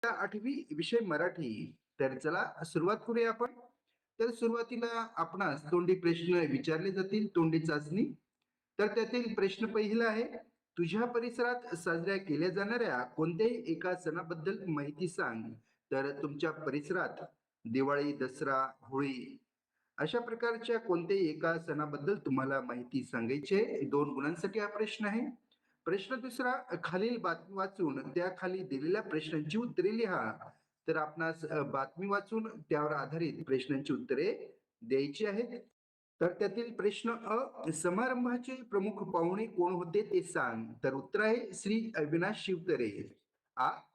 8वी विषय मराठी. तर चला सुरुवात करूया आपण. तर सुरुवातीला आपणास तोंडी प्रश्न विचारले जातील, तोंडी चाचणी. तर त्यातील प्रश्न पहिला आहे, तुझ्या परिसरात साजऱ्या केल्या जाणाऱ्या कोणत्याही एका सणाबद्दल माहिती सांग. तर तुमच्या परिसरात दिवाळी, दसरा, होळी अशा प्रकारच्या कोणत्याही एका सणाबद्दल तुम्हाला माहिती सांगायची आहे. 2 गुणांसाठी हा प्रश्न आहे. प्रश्न दुसरा, खालील बातमी वाचून त्याखाली दिलेल्या प्रश्नांची उत्तरे लिहा. तर आपणास बातमी वाचून त्यावर आधारित प्रश्नांची उत्तरे द्यायची आहेत. तर त्यातील प्रश्न समारंभाचे प्रमुख पाहुणे कोण होते ते सांग. तर उत्तर आहे श्री अविनाश शिवतरे.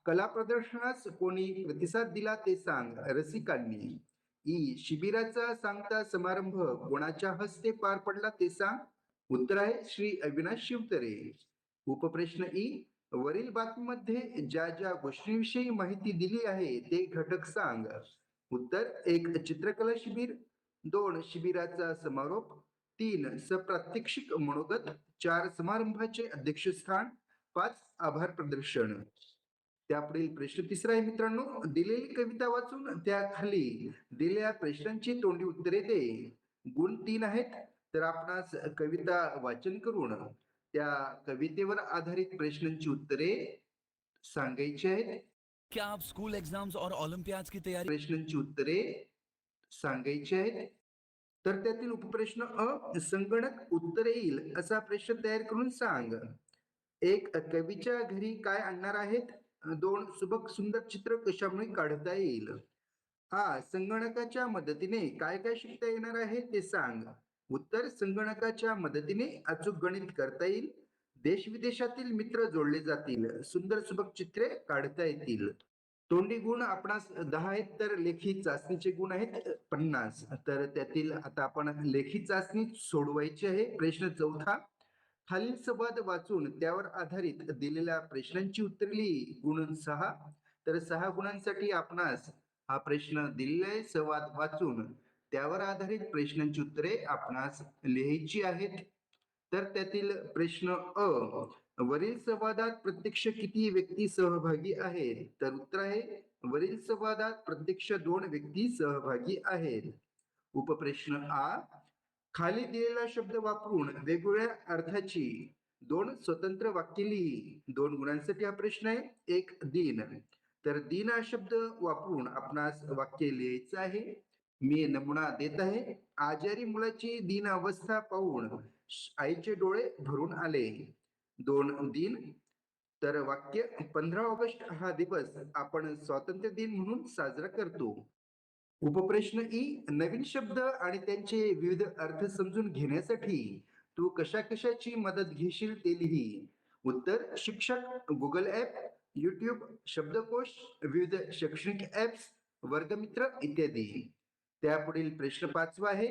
कला प्रदर्शनास कोणी प्रतिसाद दिला ते सांग. रसिकांनी. शिबिराचा सांगता समारंभ कोणाच्या हस्ते पार पडला ते सांग. उत्तर आहे श्री अविनाश शिवतरे. उपप्रश्न वरील बातमीमध्ये ज्या ज्या गोष्टींविषयी माहिती दिली आहे ते घटक सांग. उत्तर 1 चित्रकला शिबिर, 2 शिबिराचा समारोप, 3 सप्रात्यक्षिक मनोगत, 4 समारंभाचे अध्यक्षस्थान, 5 आभार प्रदर्शन. त्यापुढील प्रश्न तिसरा आहे मित्रांनो, दिलेली कविता वाचून त्याखाली दिलेल्या प्रश्नांची तोंडी उत्तरे दे. गुण 3 आहेत. तर आपणास कविता वाचन करून त्या कवितेवर आधारित प्रश्नांची उत्तरे सांगायची आहेत. क्या आप स्कूल एग्जाम्स और ओलंपियाड्स की तैयारी प्रश्नांची उत्तरे सांगायची आहेत. तर त्यातील उपप्रश्न संगणक उत्तर येईल असा प्रश्न तयार करून सांग. 1 कवीच्या घरी काय आणणार आहेत. 2 सुबक सुंदर चित्र कशामुळे काढता येईल. संगणकाच्या मदतीने काय काय शिकता येणार आहे ते सांग. उत्तर संगणकाच्या मदतीने अचूक गणित करता येईल, देश विदेशातील मित्र जोडले जातील, सुंदर सुबक चित्रे काढता येतील. तोंडी गुण आपणास 10 आहेत, तर लेखी चाचणीचे गुण आहेत 50. तर त्यातील आता आपण लेखी चाचणी सोडवायची आहे. प्रश्न चौथा, खालील संवाद वाचून त्यावर आधारित दिलेल्या प्रश्नांची उत्तरे लिही. गुण 6. तर 6 गुणांसाठी आपणास हा प्रश्न दिलेला आहे. संवाद वाचून त्यावर आधारित प्रश्नांची उत्तरे आपणास लिहायची आहेत. तर त्यातील प्रश्न वरील संवादात प्रत्यक्ष किती व्यक्ती सहभागी आहेत. तर उत्तर आहे वरील संवादात प्रत्यक्ष 2 व्यक्ती सहभागी आहेत. उपप्रश्न खाली दिलेला शब्द वापरून वेगवेगळ्या अर्थाची 2 स्वतंत्र वाक्य लिही. 2 गुणांसाठी हा प्रश्न आहे. 1 दिन. तर दिन हा शब्द वापरून आपणास वाक्य लिहायचं आहे. मी नमुना देत आहे. आजारी मुलाची दीन अवस्था पाहून आईचे डोळे भरून आले. 2 दिन. तर वाक्य 15 ऑगस्ट हा दिवस आपण स्वातंत्र्य दिन म्हणून साजरा करतो. उपप्रश्न नवीन शब्द आणि त्यांचे विविध अर्थ समजून घेण्यासाठी तू कशा कशाची मदत घेशील ते लिही. उत्तर शिक्षक, गुगल ऍप, युट्यूब, शब्दकोश, विविध शैक्षणिक ऍप्स, वर्गमित्र इत्यादी. त्यापुढील प्रश्न 5वा आहे,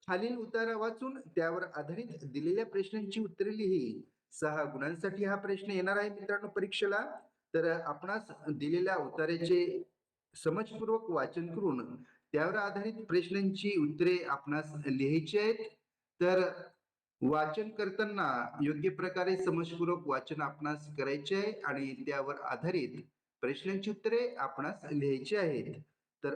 खालील उतारा वाचून त्यावर आधारित दिलेल्या प्रश्नांची उत्तरे लिही. 6 गुणांसाठी हा प्रश्न येणार आहे मित्रांनो परीक्षेला. तर आपणास दिलेल्या उतार्याचे समजपूर्वक वाचन करून त्यावर आधारित प्रश्नांची उत्तरे आपणास लिहायची आहेत. तर वाचन करताना योग्य प्रकारे समजपूर्वक वाचन आपणास करायचे आहे आणि त्यावर आधारित प्रश्नांची उत्तरे आपणास लिहायची आहेत. तर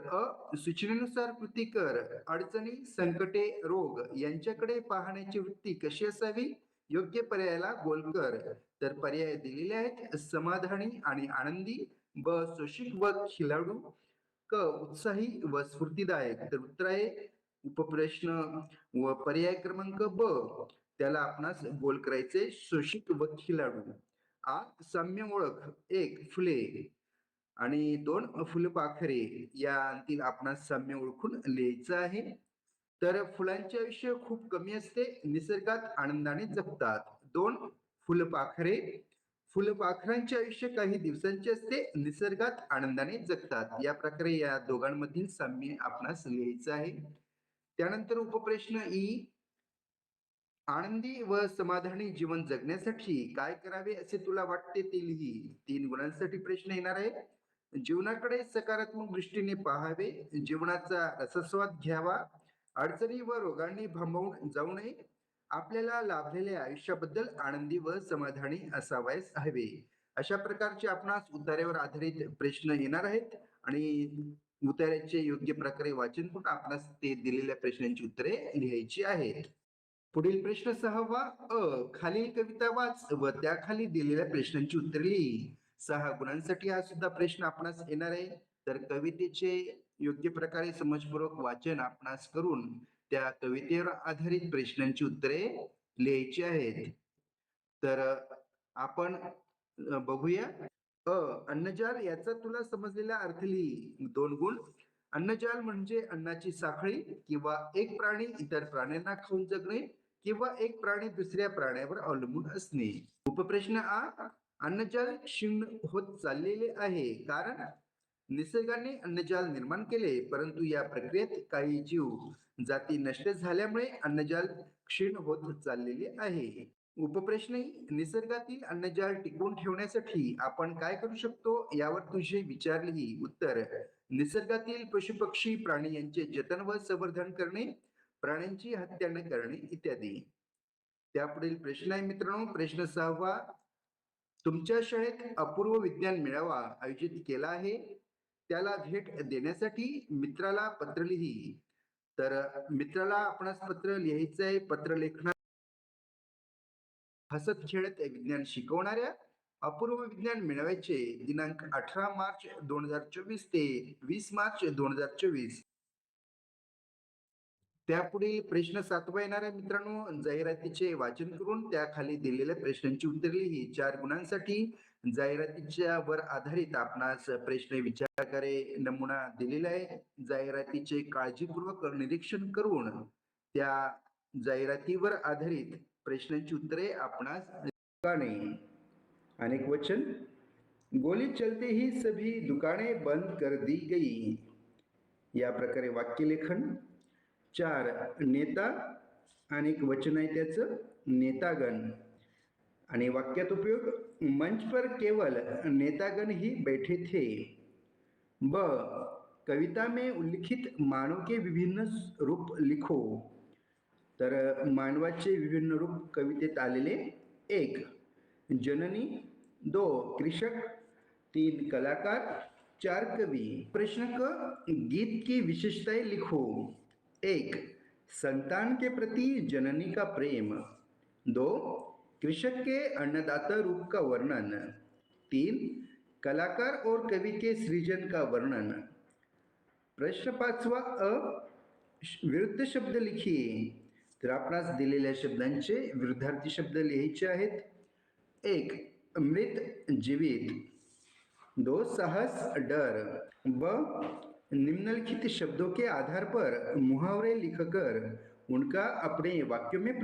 सूचनेनुसार कृती कर. अडचणी, संकटे, रोग यांच्याकडे पाहण्याची वृत्ती कशी असावी. योग्य पर्यायाला गोल कर. तर पर्याय दिलेले आहेत, समाधानी आणि आनंदी, ब सोशिक व खिलाडू, क उत्साही व स्फूर्तीदायक. तर उत्तर आहे उपप्रश्न व पर्याय क्रमांक ब, त्याला आपणास गोल करायचे शोषित व खिलाडू. साम्य ओळख. 1 फुले आणि 2 फुलपाखरे यांतील आपणास साम्य ओळखून लिहायचं आहे. तर फुलांचे आयुष्य खूप कमी असते, निसर्गात आनंदाने जगतात. 2 फुलपाखरे, फुलपाखरांचे आयुष्य काही दिवसांचे असते, निसर्गात आनंदाने जगतात. या प्रकारे या दोघांमधील साम्य आपणास लिहायचं आहे. त्यानंतर उपप्रश्न आनंदी व समाधानी जीवन जगण्यासाठी काय करावे असे तुला वाटते ते लिही. 3 गुणांसाठी प्रश्न येणार आहे. जीवनाकडे सकारात्मक दृष्टीने पाहावे, जीवनाचा रसस्वाद घ्यावा, अडचणी व रोगांनी भांबवून जाऊ नये, आपल्याला लाभलेल्या आयुष्याबद्दल आनंदी व समाधानी असावयास हवे. अशा प्रकारचे आपणास उतार्यावर आधारित प्रश्न येणार आहेत आणि उतार्याचे योग्य प्रकारे वाचन करून आपणास ते दिलेल्या प्रश्नांची उत्तरे लिहायची आहेत. पुढील प्रश्न 6वा खालील कविता वाच व त्याखाली दिलेल्या प्रश्नांची उत्तरे लिही. 6 गुणांसाठी हा सुद्धा प्रश्न आपणास येणार आहे. तर कवितेचे योग्य प्रकारे समजपूर्वक वाचन आपणास करून त्या कवितेवर आधारित प्रश्नांची उत्तरे लिहायची आहेत. तर आपण बघूया. अन्नजाल याचा तुला समजलेला अर्थ लिही. 2 गुण. अन्नजाल म्हणजे अन्नाची साखळी किंवा एक प्राणी इतर प्राण्यांना खाऊन जगणे किंवा एक प्राणी दुसऱ्या प्राण्यावर अवलंबून असणे. उपप्रश्न आ. अन्नजाल क्षीण होत चाललेले आहे कारण निसर्गाने अन्नजाल निर्माण केले, परंतु या प्रक्रियेत काही जीव जाती नष्ट झाल्यामुळे अन्नजाल क्षीण होत चाललेले आहे. उपप्रश्न निसर्गातील अन्नजाल टिकवून ठेवण्यासाठी आपण काय करू शकतो यावर तुझे विचार लिही. उत्तर. निसर्गातील पशुपक्षी प्राणी यांचे जतन व संवर्धन करणे, प्राण्यांची हत्या न करणे इत्यादी. त्यापुढील प्रश्न आहे मित्रांनो, प्रश्न 6वा. तुमच्या शाळेत अपूर्व विज्ञान मेळावा आयोजित केला आहे, त्याला भेट देण्यासाठी मित्राला पत्र लिही. तर मित्राला आपणास पत्र लिहायचं आहे. पत्र लेखनात हसत खेळत विज्ञान शिकवणाऱ्या अपूर्व विज्ञान मेळाव्याचे दिनांक 18 मार्च 2024 ते 20 मार्च 2024. त्यापुढील प्रश्न 7वा येणार आहे मित्रांनो, जाहिरातीचे वाचन करून त्याखाली दिलेल्या प्रश्नांची उत्तरे लिही. 4 गुणांसाठी जाहिरातीच्या वर आधारित आपणास प्रश्न विचाराद्वारे नमुना दिलेला आहे. जाहिरातीचे काळजीपूर्वक निरीक्षण करून त्या जाहिरातीवर आधारित प्रश्नांची उत्तरे आपणास दुकाने. अनेक वचन. गोली चलते ही सभी दुकाने बंद कर दी गई. या प्रकारे वाक्यलेखन. 4 नेता. अनेक वचन आहे त्याचं. नेतागण. आणि वाक्यात उपयोग. मंच पर केवल नेतागण ही बैठे थे. ब कविता में उल्लिखित मानव के विभिन्न रूप लिखो. तर मानवाचे विभिन्न रूप कवितेत आलेले. 1 जननी, 2 कृषक, 3 कलाकार, 4 कवि. प्रश्न क गीत की विशेषताएं लिखो. 1 संतान के प्रति जननी का प्रेम. 2 कृषक के अन्नदाता रूप का वर्णन. 3 कलाकार और कवि के सृजन का वर्णन. प्रश्न 5वा विरुद्ध शब्द लिखिए. तर आपणास दिलेल्या शब्दांचे विरुद्धार्थी शब्द लिहायचे आहेत. 1 मृत जीवित. 2 साहस डर. ब निम्नलिखित शब्दों के आधार पर मुहावरे लिखकर उनका अपने वाक्यों में